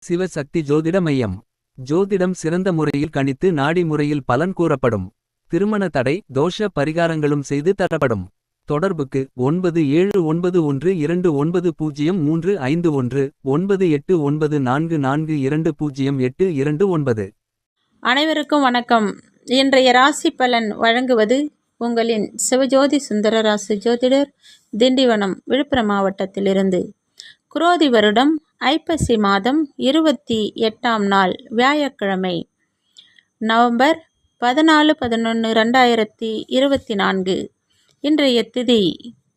சிவசக்தி ஜோதிட மையம். ஜோதிடம் சிறந்த முறையில் கணித்து நாடி முறையில் பலன் கூறப்படும். திருமண தடை தோஷ பரிகாரங்களும் செய்து தரப்படும். தொடர்புக்கு 9712290351 9894420829. அனைவருக்கும் வணக்கம். இன்றைய ராசி பலன் வழங்குவது உங்களின் சிவஜோதி சுந்தர ராசி ஜோதிடர், திண்டிவனம், விழுப்புரம் மாவட்டத்திலிருந்து. குரோதி வருடம் ஐப்பசி மாதம் 28ஆம் நாள் வியாழக்கிழமை, நவம்பர் 14/11/2024. இன்றைய திதி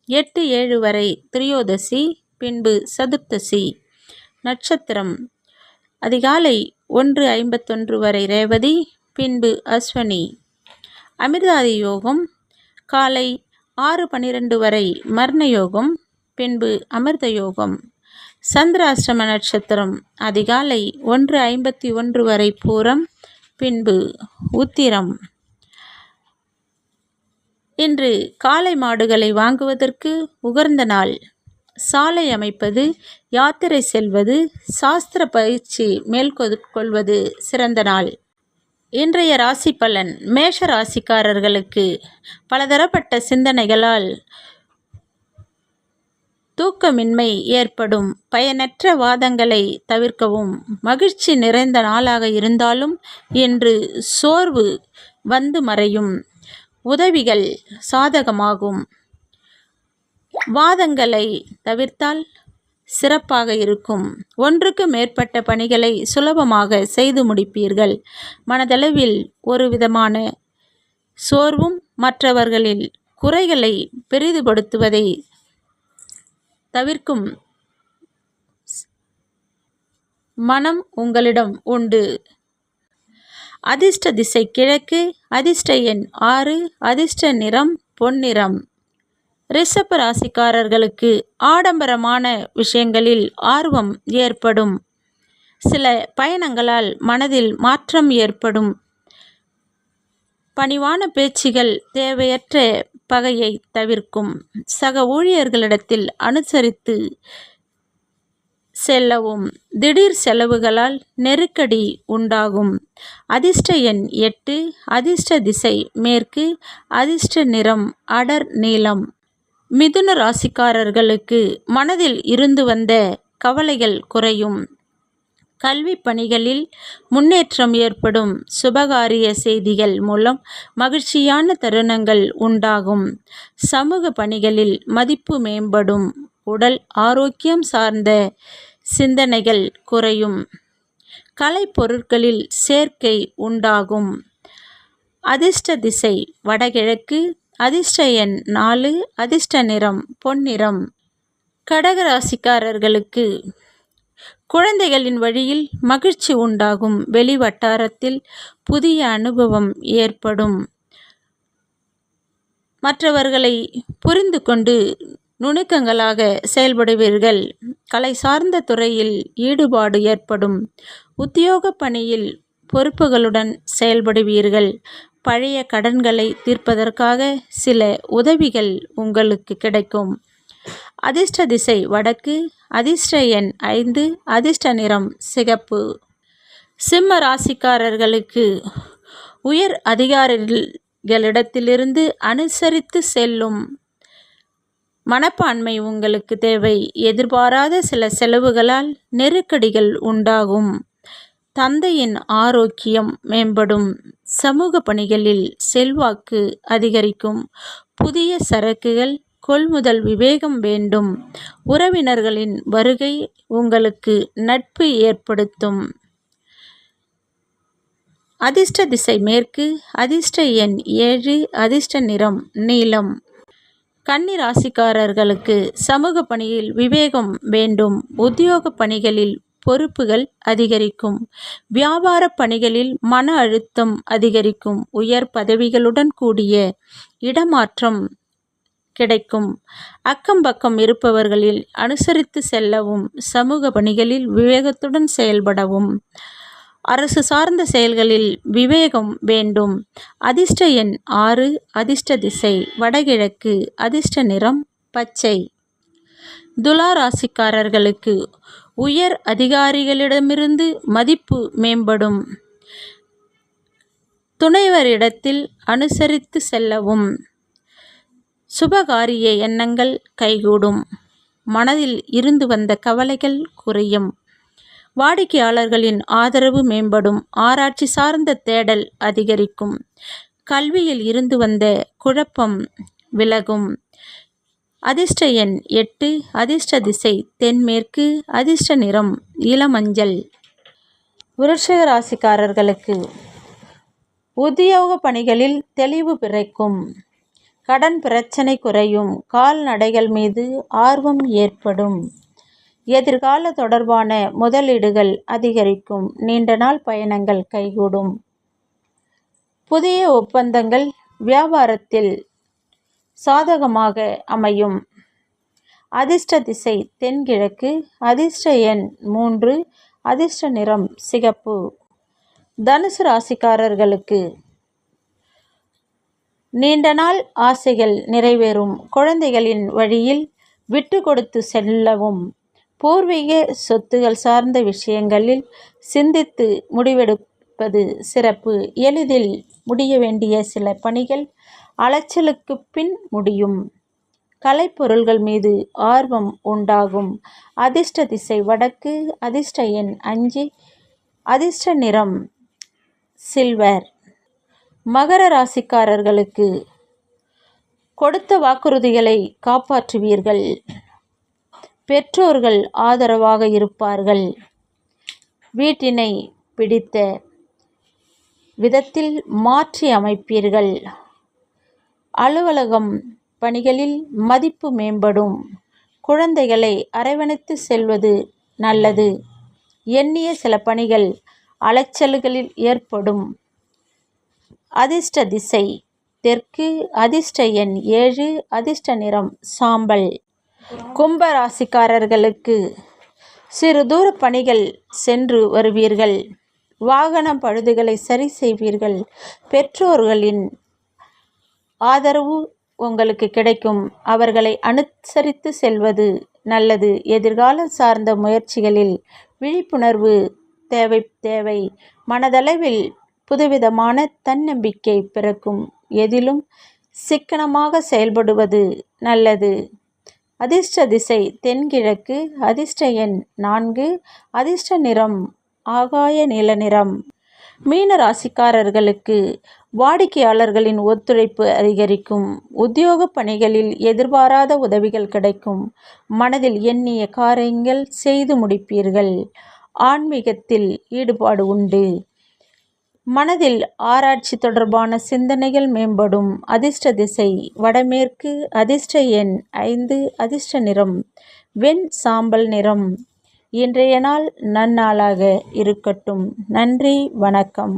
8-7 வரை திரியோதசி, பின்பு சதுர்த்தசி. நட்சத்திரம் அதிகாலை 1:51 வரை ரேவதி, பின்பு அஸ்வனி. அமிர்தாதி யோகம் காலை 6:12 வரை மர்ண யோகம், பின்பு அமிர்த யோகம். சந்திராஷ்டம நட்சத்திரம் அதிகாலை 1:51 வரை பூரம், பின்பு உத்திரம். இன்று காளை மாடுகளை வாங்குவதற்கு உகந்த நாள். சாலை அமைப்பது, யாத்திரை செல்வது, சாஸ்திர பயிற்சி மேற்கொள்வது சிறந்த நாள். இன்றைய ராசி பலன். மேஷ ராசிக்காரர்களுக்கு பலதரப்பட்ட சிந்தனைகளால் தூக்கமின்மை ஏற்படும். பயனற்ற வாதங்களை தவிர்க்கவும். மகிழ்ச்சி நிறைந்த நாளாக இருந்தாலும் இன்று சோர்வு வந்து மறையும். உதவிகள் சாதகமாகும். வாதங்களை தவிர்த்தால் சிறப்பாக இருக்கும். ஒன்றுக்கு மேற்பட்ட பணிகளை சுலபமாக செய்து முடிப்பீர்கள். மனதளவில் ஒரு விதமான சோர்வும் மற்றவர்களில் குறைகளை பெரிதுபடுத்துவதை தவிர்க்கும் மனம் உங்களிடம் உண்டு. அதிர்ஷ்ட திசை கிழக்கு, அதிர்ஷ்ட எண் 6, அதிர்ஷ்ட நிறம் பொன்னிறம். ரிஷப ராசிக்காரர்களுக்கு ஆடம்பரமான விஷயங்களில் ஆர்வம் ஏற்படும். சில பயணங்களால் மனதில் மாற்றம் ஏற்படும். பணிவான பேச்சுகள் தேவையற்ற பகையை தவிர்க்கும். சக ஊழியர்களிடத்தில் அனுசரித்து செல்லவும். திடீர் செலவுகளால் நெருக்கடி உண்டாகும். அதிர்ஷ்ட எண் 8, அதிர்ஷ்ட திசை மேற்கு, அதிர்ஷ்ட நிறம் அடர் நீலம். மிதுன ராசிக்காரர்களுக்கு மனதில் இருந்து வந்த கவலைகள் குறையும். கல்வி பணிகளில் முன்னேற்றம் ஏற்படும். சுபகாரிய செய்திகள் மூலம் மகிழ்ச்சியான தருணங்கள் உண்டாகும். சமூக பணிகளில் மதிப்பு மேம்படும். உடல் ஆரோக்கியம் சார்ந்த சிந்தனைகள் குறையும். கலைப்பொருட்களில் சேர்க்கை உண்டாகும். அதிர்ஷ்ட திசை வடகிழக்கு, அதிர்ஷ்ட எண் 4, அதிர்ஷ்ட நிறம் பொன்னிறம். கடக ராசிக்காரர்களுக்கு குழந்தைகளின் வழியில் மகிழ்ச்சி உண்டாகும். வெளி வட்டாரத்தில் புதிய அனுபவம் ஏற்படும். மற்றவர்களை புரிந்து கொண்டு நுணுக்கங்களாக செயல்படுவீர்கள். கலை சார்ந்த துறையில் ஈடுபாடு ஏற்படும். உத்தியோக பணியில் பொறுப்புகளுடன் செயல்படுவீர்கள். பழைய கடன்களை தீர்ப்பதற்காக சில உதவிகள் உங்களுக்கு கிடைக்கும். அதிர்ஷ்ட திசை வடக்கு, அதிர்ஷ்ட எண் 5, அதிர்ஷ்ட நிறம் சிகப்பு. சிம்ம ராசிக்காரர்களுக்கு உயர் அதிகாரிகளிடத்திலிருந்து அனுசரித்து செல்லும் மனப்பான்மை உங்களுக்கு தேவை. எதிர்பாராத சில செலவுகளால் நெருக்கடிகள் உண்டாகும். தந்தையின் ஆரோக்கியம் மேம்படும். சமூக பணிகளில் செல்வாக்கு அதிகரிக்கும். புதிய சரக்குகள் கொள்முதல் விவேகம் வேண்டும். உறவினர்களின் வருகை உங்களுக்கு நட்பு ஏற்படுத்தும். அதிர்ஷ்ட திசை மேற்கு, அதிர்ஷ்ட எண் 7, அதிர்ஷ்ட நிறம் நீலம். கன்னி ராசிக்காரர்களுக்கு சமூக பணியில் விவேகம் வேண்டும். உத்தியோக பணிகளில் பொறுப்புகள் அதிகரிக்கும். வியாபார பணிகளில் மன அழுத்தம் அதிகரிக்கும். உயர் பதவிகளுடன் கூடிய இடமாற்றம் கிடைக்கும். அக்கம் பக்கம் இருப்பவர்களில் அனுசரித்து செல்லவும். சமூக பணிகளில் விவேகத்துடன் செயல்படவும். அரசு சார்ந்த செயல்களில் விவேகம் வேண்டும். அதிர்ஷ்ட எண் 6, அதிர்ஷ்ட திசை வடகிழக்கு, அதிர்ஷ்ட நிறம் பச்சை. துலா ராசிக்காரர்களுக்கு உயர் அதிகாரிகளிடமிருந்து மதிப்பு மேம்படும். துணைவரிடத்தில் அனுசரித்து செல்லவும். சுபகாரிய எண்ணங்கள் கைகூடும். மனதில் இருந்து வந்த கவலைகள் குறையும். வாடிக்கையாளர்களின் ஆதரவு மேம்படும். ஆராய்ச்சி சார்ந்த தேடல் அதிகரிக்கும். கல்வியில் இருந்து வந்த குழப்பம் விலகும். அதிர்ஷ்ட எண் 8. அதிர்ஷ்ட திசை தென்மேற்கு. அதிர்ஷ்ட நிறம் இளமஞ்சள். விருச்சிக ராசிக்காரர்களுக்கு உத்தியோக பணிகளில் தெளிவு பிறக்கும். கடன் பிரச்சனை குறையும். கால்நடைகள் மீது ஆர்வம் ஏற்படும். எதிர்கால தொடர்பான முதலீடுகள் அதிகரிக்கும். நீண்ட நாள் பயணங்கள் கைகூடும். புதிய ஒப்பந்தங்கள் வியாபாரத்தில் சாதகமாக அமையும். அதிர்ஷ்ட திசை தென்கிழக்கு. அதிர்ஷ்ட எண் 3. அதிர்ஷ்ட நிறம் சிகப்பு. தனுசு ராசிக்காரர்களுக்கு நீண்ட நாள் ஆசைகள் நிறைவேறும். குழந்தைகளின் வழியில் விட்டு கொடுத்து செல்லவும். பூர்வீக சொத்துகள் சார்ந்த விஷயங்களில் சிந்தித்து முடிவெடுப்பது சிறப்பு. எளிதில் முடிய வேண்டிய சில பணிகள் அலைச்சலுக்கு பின் முடியும். கலைப்பொருள்கள் மீது ஆர்வம் உண்டாகும். அதிர்ஷ்ட திசை வடக்கு. அதிர்ஷ்ட எண் 5. அதிர்ஷ்ட நிறம் சில்வர். மகர ராசிக்காரர்களுக்கு கொடுத்த வாக்குறுதிகளை காப்பாற்றுவீர்கள். பெற்றோர்கள் ஆதரவாக இருப்பார்கள். வீட்டினை பிடித்த விதத்தில் மாற்றி அமைப்பீர்கள். அலுவலகம் பணிகளில் மதிப்பு மேம்படும். குழந்தைகளை அரவணைத்து செல்வது நல்லது. எண்ணிய சில பணிகள் அலைச்சல்களில் ஏற்படும். அதிர்ஷ்ட திசை தெற்கு. அதிர்ஷ்ட எண் 7. அதிர்ஷ்ட நிறம் சாம்பல். கும்ப ராசிக்காரர்களுக்கு சிறு தூர பணிகள் சென்று வருவீர்கள். வாகன பழுதுகளை சரி செய்வீர்கள். பெற்றோர்களின் ஆதரவு உங்களுக்கு கிடைக்கும். அவர்களை அனுசரித்து செல்வது நல்லது. எதிர்காலம் சார்ந்த முயற்சிகளில் விழிப்புணர்வு தேவை. மனதளவில் புதுவிதமான தன்னம்பிக்கை பிறக்கும். எதிலும் சிக்கனமாக செயல்படுவது நல்லது. அதிர்ஷ்ட திசை தென்கிழக்கு. அதிர்ஷ்ட எண் 4. அதிர்ஷ்ட நிறம் ஆகாய நீல நிறம். மீன ராசிக்காரர்களுக்கு வாடிக்கையாளர்களின் ஒத்துழைப்பு அதிகரிக்கும். உத்தியோக பணிகளில் எதிர்பாராத உதவிகள் கிடைக்கும். மனதில் எண்ணிய காரியங்கள் செய்து முடிப்பீர்கள். ஆன்மீகத்தில் ஈடுபாடு உண்டு. மனதில் ஆராய்ச்சி தொடர்பான சிந்தனைகள் மேம்படும். அதிர்ஷ்ட திசை வடமேற்கு. அதிர்ஷ்ட எண் 5. அதிர்ஷ்ட நிறம் வெண் சாம்பல் நிறம். இன்றைய நாள் நன்னாளாக இருக்கட்டும். நன்றி, வணக்கம்.